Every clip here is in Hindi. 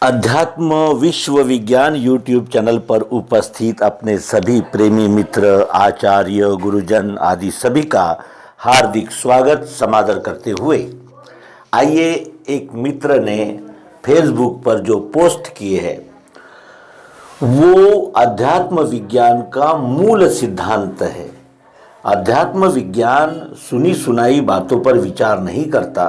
अध्यात्म विश्व विज्ञान यूट्यूब चैनल पर उपस्थित अपने सभी प्रेमी मित्र, आचार्य, गुरुजन आदि सभी का हार्दिक स्वागत समादर करते हुए आइए, एक मित्र ने फेसबुक पर जो पोस्ट किए है वो अध्यात्म विज्ञान का मूल सिद्धांत है। अध्यात्म विज्ञान सुनी सुनाई बातों पर विचार नहीं करता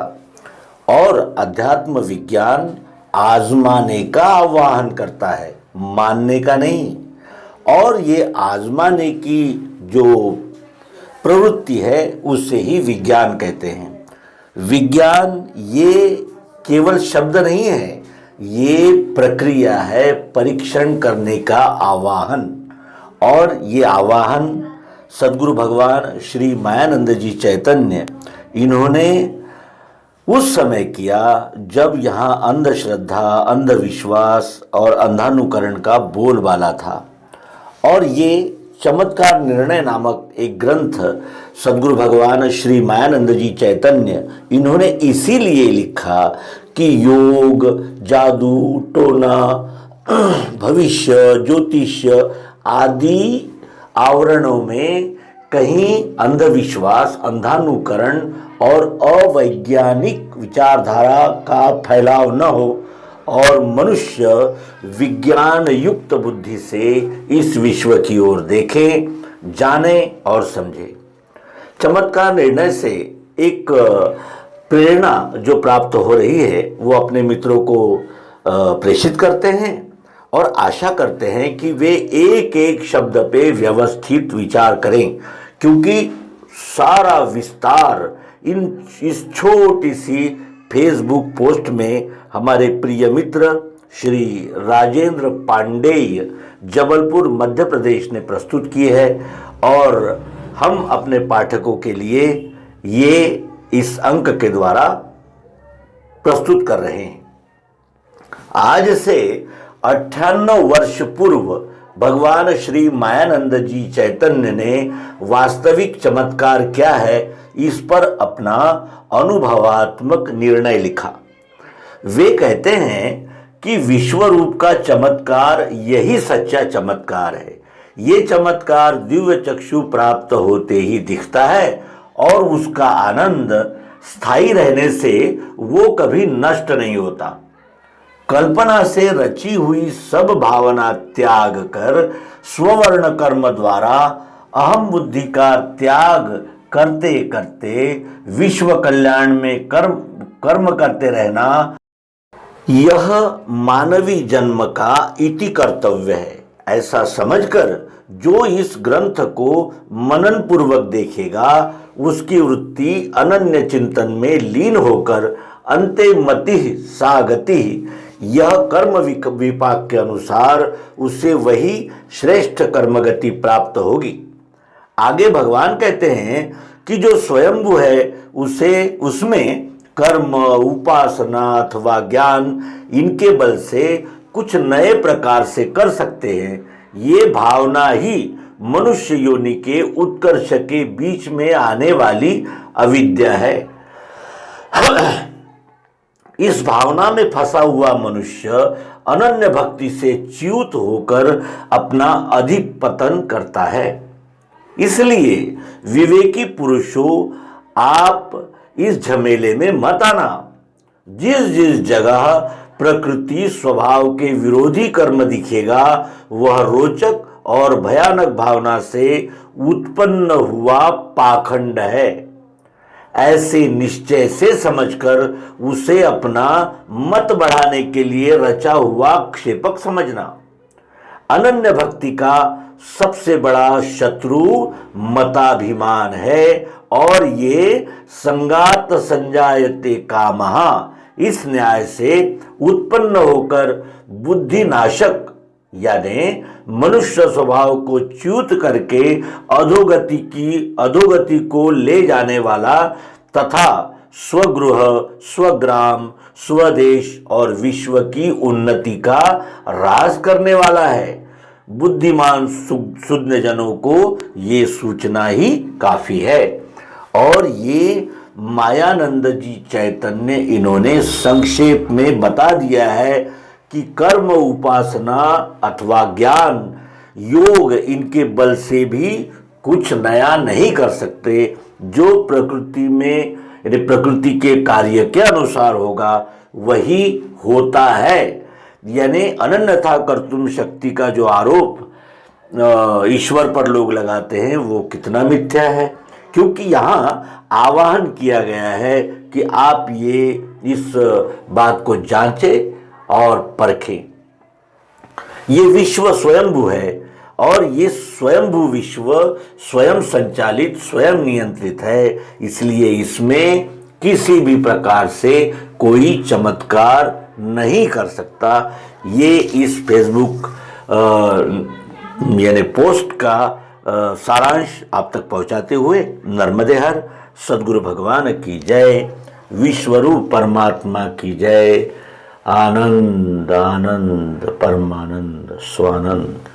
और अध्यात्म विज्ञान आजमाने का आह्वान करता है, मानने का नहीं। और ये आजमाने की जो प्रवृत्ति है उसे ही विज्ञान कहते हैं। विज्ञान ये केवल शब्द नहीं है, ये प्रक्रिया है, परीक्षण करने का आह्वान। और ये आह्वान सद्गुरु भगवान श्री मायानंद जी चैतन्य इन्होंने उस समय किया जब यहाँ अंधश्रद्धा, अंधविश्वास और अंधानुकरण का बोलबाला था। और ये चमत्कार निर्णय नामक एक ग्रंथ सद्गुरु भगवान श्री मायानंद जी चैतन्य इन्होंने इसीलिए लिखा कि योग, जादू टोना, भविष्य, ज्योतिष्य आदि आवरणों में कहीं अंधविश्वास, अंधानुकरण और अवैज्ञानिक विचारधारा का फैलाव न हो और मनुष्य विज्ञान युक्त बुद्धि से इस विश्व की ओर देखे, जाने और समझे। चमत्कार निर्णय से एक प्रेरणा जो प्राप्त हो रही है वो अपने मित्रों को प्रेषित करते हैं और आशा करते हैं कि वे एक एक शब्द पे व्यवस्थित विचार करें, क्योंकि सारा विस्तार इस छोटी सी फेसबुक पोस्ट में हमारे प्रिय मित्र श्री राजेंद्र पांडेय जबलपुर मध्य प्रदेश ने प्रस्तुत किए है और हम अपने पाठकों के लिए ये इस अंक के द्वारा प्रस्तुत कर रहे हैं। आज से 98 वर्ष पूर्व भगवान श्री मायानंद जी चैतन्य ने वास्तविक चमत्कार क्या है इस पर अपना अनुभवात्मक निर्णय लिखा। वे कहते हैं कि विश्व रूप का चमत्कार यही सच्चा चमत्कार है। ये चमत्कार दिव्य चक्षु प्राप्त होते ही दिखता है और उसका आनंद स्थायी रहने से वो कभी नष्ट नहीं होता। कल्पना से रची हुई सब भावना त्याग कर स्ववर्ण कर्म द्वारा अहम बुद्धि का त्याग करते करते विश्व कल्याण में कर्म करते रहना, यह मानवी जन्म का इति कर्तव्य है। ऐसा समझकर जो इस ग्रंथ को मनन पूर्वक देखेगा उसकी वृत्ति अनन्य चिंतन में लीन होकर अंते मति सा गति, यह कर्म विपाक के अनुसार उसे वही श्रेष्ठ कर्मगति प्राप्त होगी। आगे भगवान कहते हैं कि जो स्वयंभू है उसमें कर्म, उपासना अथवा ज्ञान इनके बल से कुछ नए प्रकार से कर सकते हैं। ये भावना ही मनुष्य योनि के उत्कर्ष के बीच में आने वाली अविद्या है। इस भावना में फंसा हुआ मनुष्य अनन्य भक्ति से च्युत होकर अपना अधिपतन करता है। इसलिए विवेकी पुरुषों, आप इस झमेले में मत आना। जिस जिस जगह प्रकृति स्वभाव के विरोधी कर्म दिखेगा वह रोचक और भयानक भावना से उत्पन्न हुआ पाखंड है। ऐसे निश्चय से समझकर उसे अपना मत बढ़ाने के लिए रचा हुआ क्षेपक समझना। अनन्य भक्ति का सबसे बड़ा शत्रु मताभिमान है और ये संगात संजायते कामहा, इस न्याय से उत्पन्न होकर बुद्धिनाशक यानी मनुष्य स्वभाव को च्युत करके अधोगति को ले जाने वाला तथा स्वगृह, स्वग्राम, स्वदेश और विश्व की उन्नति का राज करने वाला है। बुद्धिमान सुज्ञ जनों को ये सूचना ही काफी है। और ये मायानंद जी चैतन्य इन्होंने संक्षेप में बता दिया है कि कर्म, उपासना अथवा ज्ञान, योग इनके बल से भी कुछ नया नहीं कर सकते। जो प्रकृति में यानी प्रकृति के कार्य के अनुसार होगा वही होता है। यानी अनन्यथा कर्तुम शक्ति का जो आरोप ईश्वर पर लोग लगाते हैं वो कितना मिथ्या है, क्योंकि यहाँ आह्वान किया गया है कि आप ये इस बात को जांचें और परखें। ये विश्व स्वयंभू है और ये स्वयंभू विश्व स्वयं संचालित, स्वयं नियंत्रित है, इसलिए इसमें किसी भी प्रकार से कोई चमत्कार नहीं कर सकता। ये इस फेसबुक यानी पोस्ट का सारांश आप तक पहुंचाते हुए नर्मदे हर सद्गुरु भगवान की जय, विश्वरूप परमात्मा की जय। आनंद आनंद परमानंद स्वानंद।